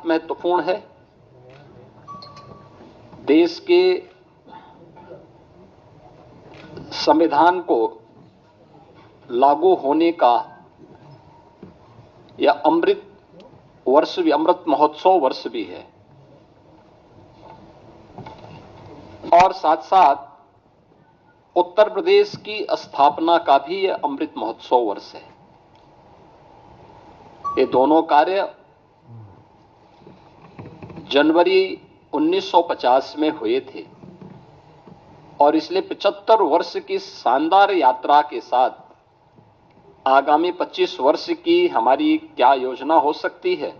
महत्वपूर्ण है। देश के संविधान को लागू होने का यह अमृत महोत्सव वर्ष भी है और साथ साथ उत्तर प्रदेश की स्थापना का भी यह अमृत महोत्सव वर्ष है। ये दोनों कार्य जनवरी 1950 में हुए थे और इसलिए 75 वर्ष की शानदार यात्रा के साथ आगामी 25 वर्ष की हमारी क्या योजना हो सकती है,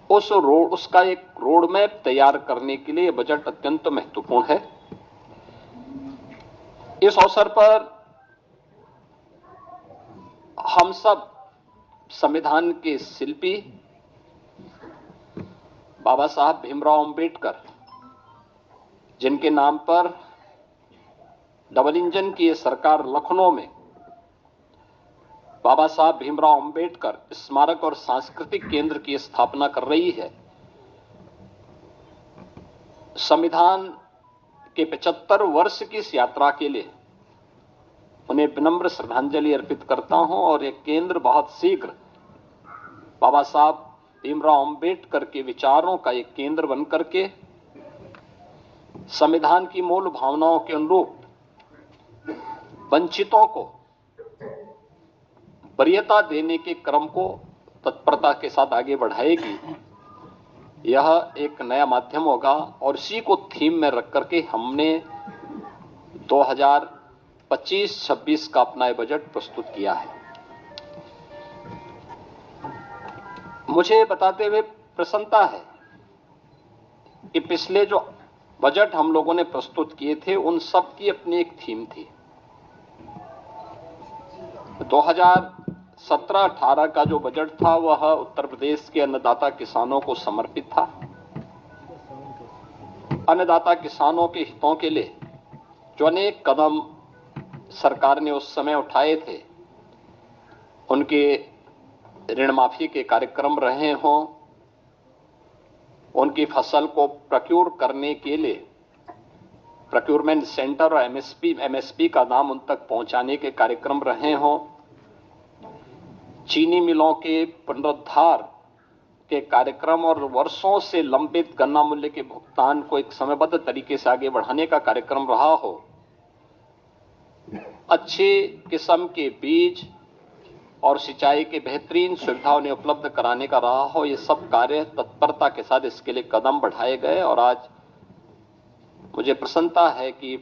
उसका एक रोड मैप तैयार करने के लिए बजट अत्यंत महत्वपूर्ण है। इस अवसर पर हम सब संविधान के शिल्पी बाबा साहब भीमराव अंबेडकर, जिनके नाम पर डबल इंजन की सरकार लखनऊ में बाबा साहब भीमराव अंबेडकर स्मारक और सांस्कृतिक केंद्र की स्थापना कर रही है, संविधान के 75 वर्ष की इस यात्रा के लिए उन्हें विनम्र श्रद्धांजलि अर्पित करता हूं और यह केंद्र बहुत शीघ्र बाबा साहब भीमराव अंबेडकर के विचारों का एक केंद्र बनकर के संविधान की मूल भावनाओं के अनुरूप वंचितों को वरीयता देने के क्रम को तत्परता के साथ आगे बढ़ाएगी। यह एक नया माध्यम होगा और इसी को थीम में रख करके हमने 2025-26 का अपना बजट प्रस्तुत किया है। मुझे बताते हुए प्रसन्नता है कि पिछले जो बजट हम लोगों ने प्रस्तुत किए थे उन सब की अपनी एक थीम थी। 2017-18 का जो बजट था वह उत्तर प्रदेश के अन्नदाता किसानों को समर्पित था। अन्नदाता किसानों के हितों के लिए जो अनेक कदम सरकार ने उस समय उठाए थे, उनके ऋण माफी के कार्यक्रम रहे हों, उनकी फसल को प्रोक्योर करने के लिए प्रोक्योरमेंट सेंटर और एमएसपी का नाम उन तक पहुंचाने के कार्यक्रम रहे हों, चीनी मिलों के पुनरुद्धार के कार्यक्रम और वर्षों से लंबित गन्ना मूल्य के भुगतान को एक समयबद्ध तरीके से आगे बढ़ाने का कार्यक्रम रहा हो, अच्छे किस्म के बीज और सिंचाई के बेहतरीन सुविधा उन्हें उपलब्ध कराने का रहा हो, ये सब कार्य तत्परता के साथ इसके लिए कदम बढ़ाए गए और आज मुझे प्रसन्नता है कि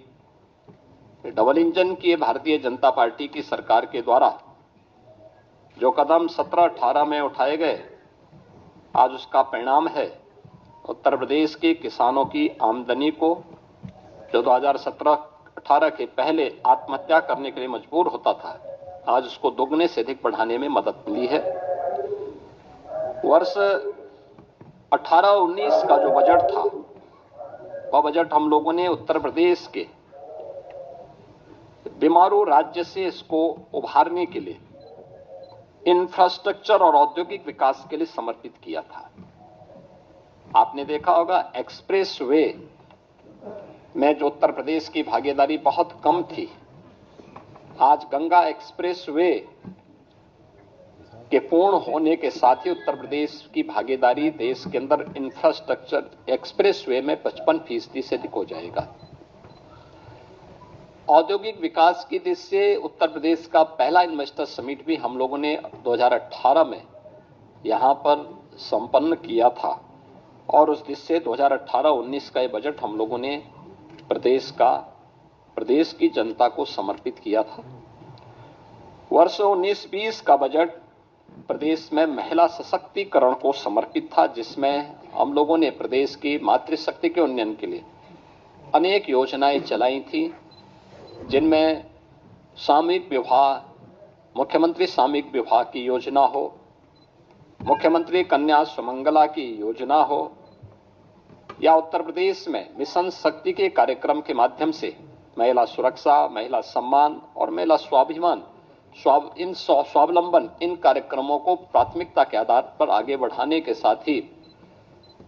डबल इंजन की भारतीय जनता पार्टी की सरकार के द्वारा जो कदम 17-18 में उठाए गए, आज उसका परिणाम है उत्तर प्रदेश के किसानों की आमदनी को, जो 2017-18 के पहले आत्महत्या करने के लिए मजबूर होता था, आज उसको दोगुने से अधिक बढ़ाने में मदद मिली है। वर्ष 18-19 का जो बजट था वह बजट हम लोगों ने उत्तर प्रदेश के बीमारू राज्य से इसको उभारने के लिए इंफ्रास्ट्रक्चर और औद्योगिक विकास के लिए समर्पित किया था। आपने देखा होगा एक्सप्रेस वे में जो उत्तर प्रदेश की भागीदारी बहुत कम थी, आज गंगा एक्सप्रेस वे के पूर्ण होने के साथ ही उत्तर प्रदेश की भागीदारी देश के अंदर इंफ्रास्ट्रक्चर एक्सप्रेस वे में 55% से अधिक हो जाएगा। औद्योगिक विकास की दृष्टि से उत्तर प्रदेश का पहला इन्वेस्टर समिट भी हम लोगों ने 2018 में यहां पर संपन्न किया था और उस दृष्टि से 2018-19 का ये बजट हम लोगों ने प्रदेश की जनता को समर्पित किया था। वर्ष 19-20 का बजट प्रदेश में महिला सशक्तिकरण को समर्पित था, जिसमें हम लोगों ने प्रदेश की मातृशक्ति के उन्नयन के लिए अनेक योजनाएं चलाई थी, जिनमें सामूहिक विवाह, मुख्यमंत्री सामूहिक विवाह की योजना हो, मुख्यमंत्री कन्या सुमंगला की योजना हो, या उत्तर प्रदेश में मिशन शक्ति के कार्यक्रम के माध्यम से महिला सुरक्षा, महिला सम्मान और महिला स्वाभिमान, स्वावलंबन, इन कार्यक्रमों को प्राथमिकता के आधार पर आगे बढ़ाने के साथ ही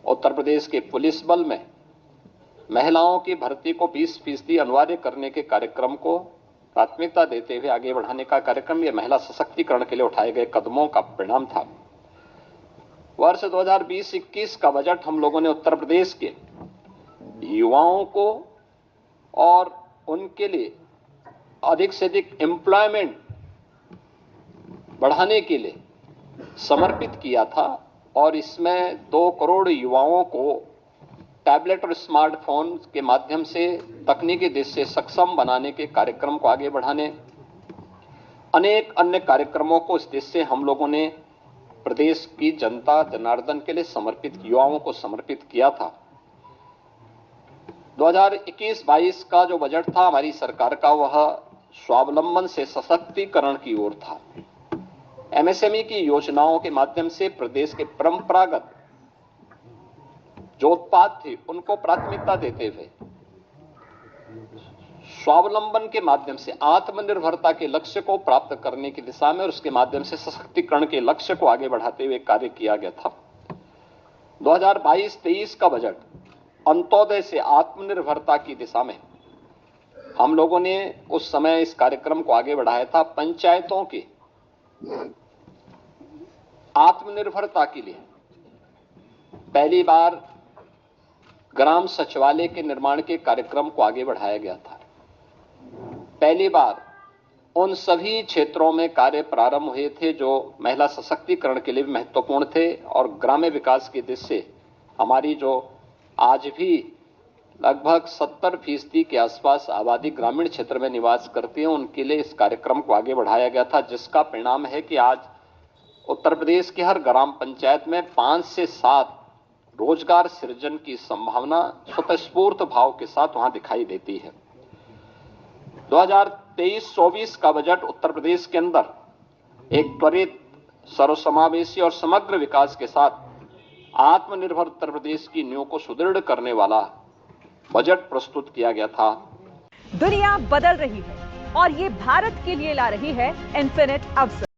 उत्तर प्रदेश के पुलिस बल में महिलाओं की भर्ती को 20% अनिवार्य करने के कार्यक्रम को प्राथमिकता देते हुए आगे बढ़ाने का कार्यक्रम यह महिला सशक्तिकरण के लिए उठाए गए कदमों का परिणाम था। वर्ष 2020-21 का बजट हम लोगों ने उत्तर प्रदेश के युवाओं को और उनके लिए अधिक से अधिक एम्प्लॉयमेंट बढ़ाने के लिए समर्पित किया था और इसमें 2 करोड़ युवाओं को टैबलेट और स्मार्टफोन के माध्यम से तकनीकी दृष्टि से सक्षम बनाने के कार्यक्रम को आगे बढ़ाने, अनेक अन्य कार्यक्रमों को इस दृष्टि से हम लोगों ने प्रदेश की जनता जनार्दन के लिए समर्पित, युवाओं को समर्पित किया था। 2021-22 का जो बजट था हमारी सरकार का, वह स्वावलंबन से सशक्तिकरण की ओर था। एमएसएमई की योजनाओं के माध्यम से प्रदेश के परंपरागत जो उत्पाद थे उनको प्राथमिकता देते हुए स्वावलंबन के माध्यम से आत्मनिर्भरता के लक्ष्य को प्राप्त करने की दिशा में और उसके माध्यम से सशक्तिकरण के लक्ष्य को आगे बढ़ाते हुए कार्य किया गया था। 2022-23 का बजट अंत्योदय से आत्मनिर्भरता की दिशा में हम लोगों ने उस समय इस कार्यक्रम को आगे बढ़ाया था। पंचायतों की आत्मनिर्भरता के लिए पहली बार ग्राम सचिवालय के निर्माण के कार्यक्रम को आगे बढ़ाया गया था। पहली बार उन सभी क्षेत्रों में कार्य प्रारंभ हुए थे जो महिला सशक्तिकरण के लिए भी महत्वपूर्ण थे और ग्राम्य विकास की दृष्टि से हमारी जो आज भी लगभग 70% के आसपास आबादी ग्रामीण क्षेत्र में निवास करती है, उनके लिए इस कार्यक्रम को आगे बढ़ाया गया था, जिसका परिणाम है कि आज उत्तर प्रदेश के हर ग्राम पंचायत में 5 से 7 रोजगार सृजन की संभावना स्वतःस्फूर्त भाव के साथ वहां दिखाई देती है। 2023-24 का बजट उत्तर प्रदेश के अंदर एक त्वरित, सर्वसमावेशी और समग्र विकास के साथ आत्मनिर्भर उत्तर प्रदेश की नींव को सुदृढ़ करने वाला बजट प्रस्तुत किया गया था। दुनिया बदल रही है और ये भारत के लिए ला रही है इन्फिनिट अवसर।